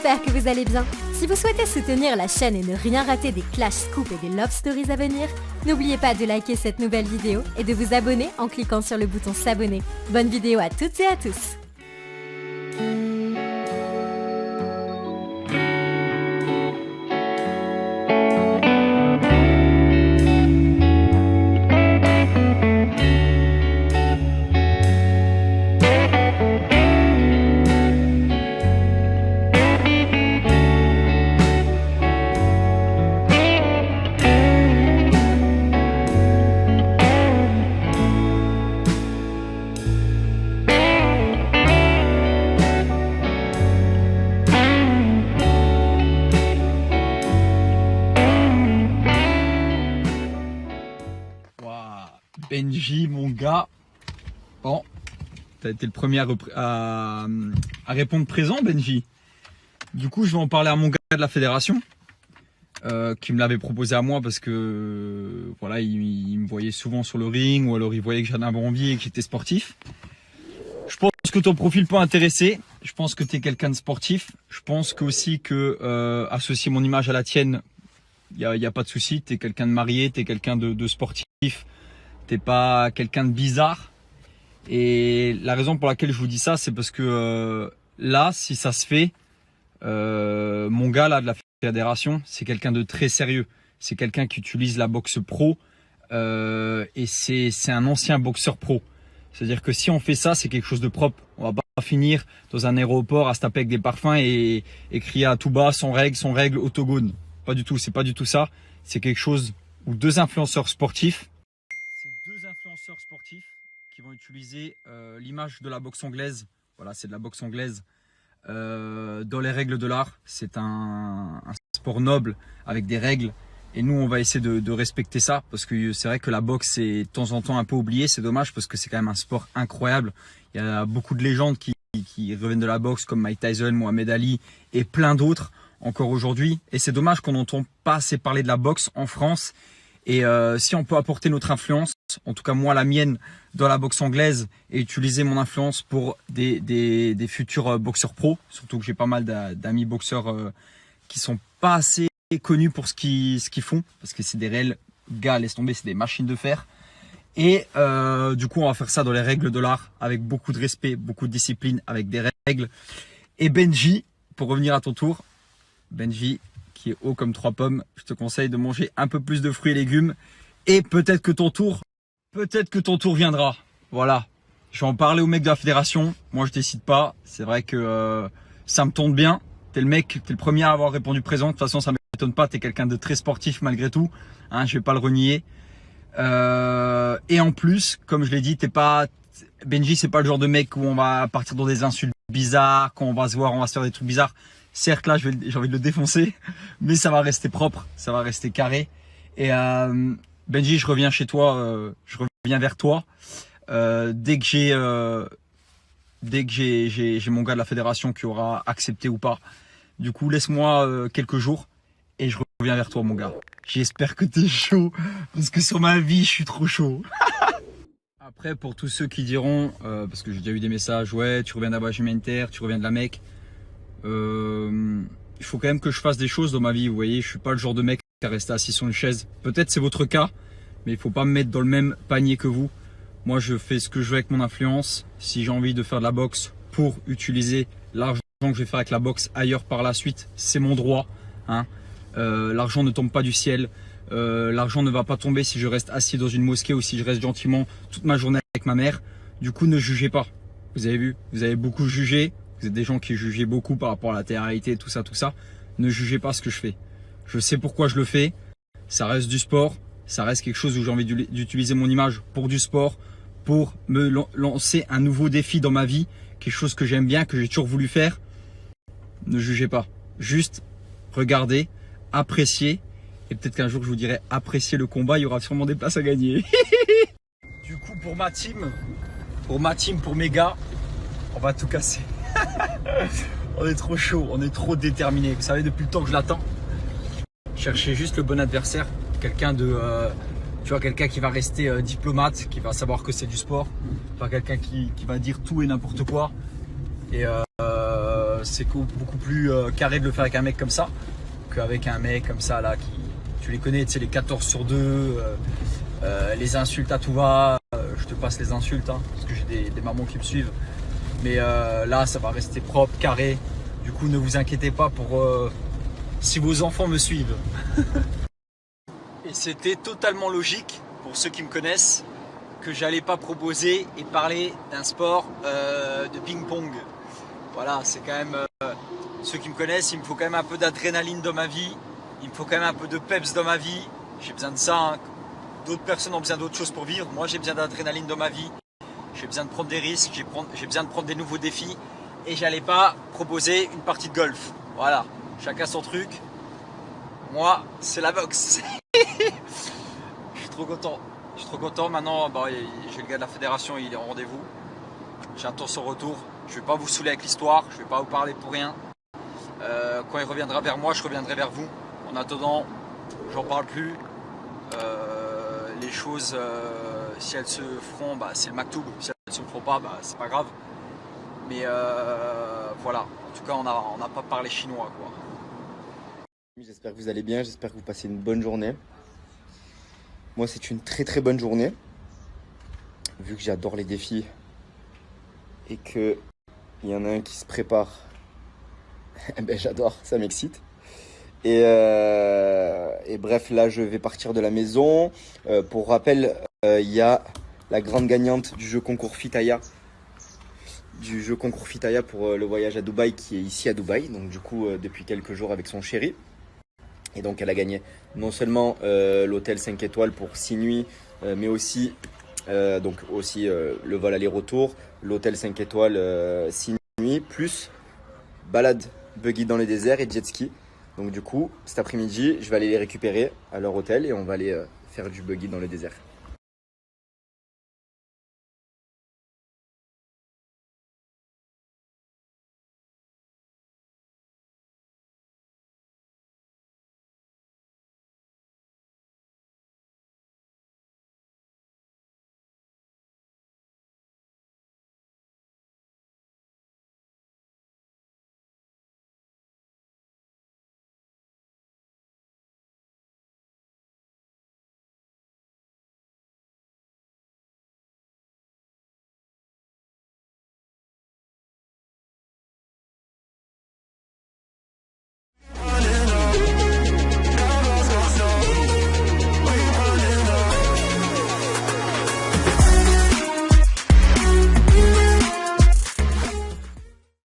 j'espère que vous allez bien. Si vous souhaitez soutenir la chaîne et ne rien rater des Clash Scoop et des Love Stories à venir, n'oubliez pas de liker cette nouvelle vidéo et de vous abonner en cliquant sur le bouton s'abonner. Bonne vidéo à toutes et à tous. Benji, mon gars, bon, t'as été le premier à répondre présent, Benji. Du coup, je vais en parler à mon gars de la fédération, qui me l'avait proposé à moi parce que voilà, il me voyait souvent sur le ring, ou alors il voyait que j'en avais envie et que j'étais sportif. Je pense que ton profil peut intéresser. Je pense que tu es quelqu'un de sportif. Je pense que aussi que associer mon image à la tienne, il y a pas de souci. Tu es quelqu'un de marié, tu es quelqu'un de sportif. T'es pas quelqu'un de bizarre. Et la raison pour laquelle je vous dis ça, c'est parce que là, si ça se fait, mon gars là de la fédération, c'est quelqu'un de très sérieux. C'est quelqu'un qui utilise la boxe pro et c'est un ancien boxeur pro. C'est-à-dire que si on fait ça, c'est quelque chose de propre. On va pas finir dans un aéroport à se taper avec des parfums et crier à tout bas son règle, autogone. Pas du tout, c'est pas du tout ça. C'est quelque chose où deux influenceurs sportifs qui vont utiliser l'image de la boxe anglaise. Voilà, c'est de la boxe anglaise dans les règles de l'art. C'est un sport noble avec des règles. Et nous, on va essayer de respecter ça parce que c'est vrai que la boxe est de temps en temps un peu oubliée. C'est dommage parce que c'est quand même un sport incroyable. Il y a beaucoup de légendes qui reviennent de la boxe comme Mike Tyson, Mohamed Ali et plein d'autres encore aujourd'hui. Et c'est dommage qu'on n'entend pas assez parler de la boxe en France. Et si on peut apporter notre influence, en tout cas moi la mienne, dans la boxe anglaise et utiliser mon influence pour des futurs boxeurs pro, surtout que j'ai pas mal d'amis boxeurs qui sont pas assez connus pour ce qu'ils font, parce que c'est des réels gars, laisse tomber, c'est des machines de fer. Et du coup on va faire ça dans les règles de l'art, avec beaucoup de respect, beaucoup de discipline, avec des règles. Et Benji, pour revenir à ton tour, Benji, qui est haut comme 3 pommes, je te conseille de manger un peu plus de fruits et légumes et peut-être que ton tour viendra. Voilà, je vais en parler au mec de la fédération. Moi je décide pas, c'est vrai que ça me tombe bien. T'es le premier à avoir répondu présent. De toute façon ça m'étonne pas, t'es quelqu'un de très sportif malgré tout, hein, je vais pas le renier. Et en plus, comme je l'ai dit, Benji, c'est pas le genre de mec où on va partir dans des insultes bizarres, quand on va se voir, on va se faire des trucs bizarres. Certes, là, j'ai envie de le défoncer, mais ça va rester propre, ça va rester carré. Et Benji, je reviens chez toi, je reviens vers toi dès que j'ai mon gars de la fédération qui aura accepté ou pas. Du coup, laisse-moi quelques jours et je reviens vers toi, mon gars. J'espère que t'es chaud, parce que sur ma vie, je suis trop chaud. Après, pour tous ceux qui diront, parce que j'ai déjà eu des messages, ouais, tu reviens d'Abraham Inter, tu reviens de la Mecque. Il faut quand même que je fasse des choses dans ma vie, vous voyez, je suis pas le genre de mec à rester assis sur une chaise. Peut-être c'est votre cas, mais il faut pas me mettre dans le même panier que vous. Moi je fais ce que je veux avec mon influence. Si j'ai envie de faire de la boxe pour utiliser l'argent que je vais faire avec la boxe ailleurs par la suite, c'est mon droit, hein. L'argent ne tombe pas du ciel, l'argent ne va pas tomber si je reste assis dans une mosquée ou si je reste gentiment toute ma journée avec ma mère. Du coup ne jugez pas, vous avez vu, vous avez beaucoup jugé. Vous êtes des gens qui jugeaient beaucoup par rapport à la télé-réalité, tout ça. Ne jugez pas ce que je fais. Je sais pourquoi je le fais. Ça reste du sport. Ça reste quelque chose où j'ai envie d'utiliser mon image pour du sport, pour me lancer un nouveau défi dans ma vie. Quelque chose que j'aime bien, que j'ai toujours voulu faire. Ne jugez pas. Juste regardez, appréciez. Et peut-être qu'un jour je vous dirai appréciez le combat. Il y aura sûrement des places à gagner. Du coup, pour ma team, pour mes gars, on va tout casser. On est trop chaud, on est trop déterminé. Vous savez, depuis le temps que je l'attends, cherchez juste le bon adversaire, quelqu'un quelqu'un qui va rester diplomate, qui va savoir que c'est du sport, pas quelqu'un qui va dire tout et n'importe quoi. Et c'est beaucoup plus carré de le faire avec un mec comme ça qu'avec un mec comme ça là qui, tu les connais, tu sais, les 14 sur 2, les insultes à tout va. Je te passe les insultes hein, parce que j'ai des mamans qui me suivent. Mais là, ça va rester propre, carré. Du coup, ne vous inquiétez pas pour si vos enfants me suivent. Et c'était totalement logique pour ceux qui me connaissent que j'allais pas proposer et parler d'un sport de ping-pong. Voilà, c'est quand même ceux qui me connaissent, il me faut quand même un peu d'adrénaline dans ma vie, il me faut quand même un peu de peps dans ma vie. J'ai besoin de ça. Hein. D'autres personnes ont besoin d'autres choses pour vivre. Moi, j'ai besoin d'adrénaline dans ma vie. J'ai besoin de prendre des risques, j'ai besoin de prendre des nouveaux défis. Et j'allais pas proposer une partie de golf. Voilà, chacun son truc. Moi, c'est la boxe. Je suis trop content. Je suis trop content. Maintenant, bah, j'ai le gars de la fédération, il est en rendez-vous. J'attends son retour. Je vais pas vous saouler avec l'histoire. Je vais pas vous parler pour rien. Quand il reviendra vers moi, je reviendrai vers vous. En attendant, j'en parle plus. Les choses, si elles se feront, bah, c'est le maktoub. Si elles ne se feront pas, bah, c'est pas grave. Mais voilà. En tout cas, on n'a pas parlé chinois, quoi. J'espère que vous allez bien, j'espère que vous passez une bonne journée. Moi, c'est une très très bonne journée. Vu que j'adore les défis et qu'il y en a un qui se prépare, ben, j'adore, ça m'excite. Et bref, là, je vais partir de la maison. Pour rappel, il y a la grande gagnante du jeu concours Fitaya. Du jeu concours Fitaya pour le voyage à Dubaï qui est ici à Dubaï. Donc du coup, depuis quelques jours avec son chéri. Et donc elle a gagné non seulement l'hôtel 5 étoiles pour 6 nuits, mais aussi, le vol aller-retour, l'hôtel 5 étoiles 6 nuits, plus balade buggy dans les déserts et jet ski. Donc du coup, cet après-midi, je vais aller les récupérer à leur hôtel et on va aller faire du buggy dans le désert.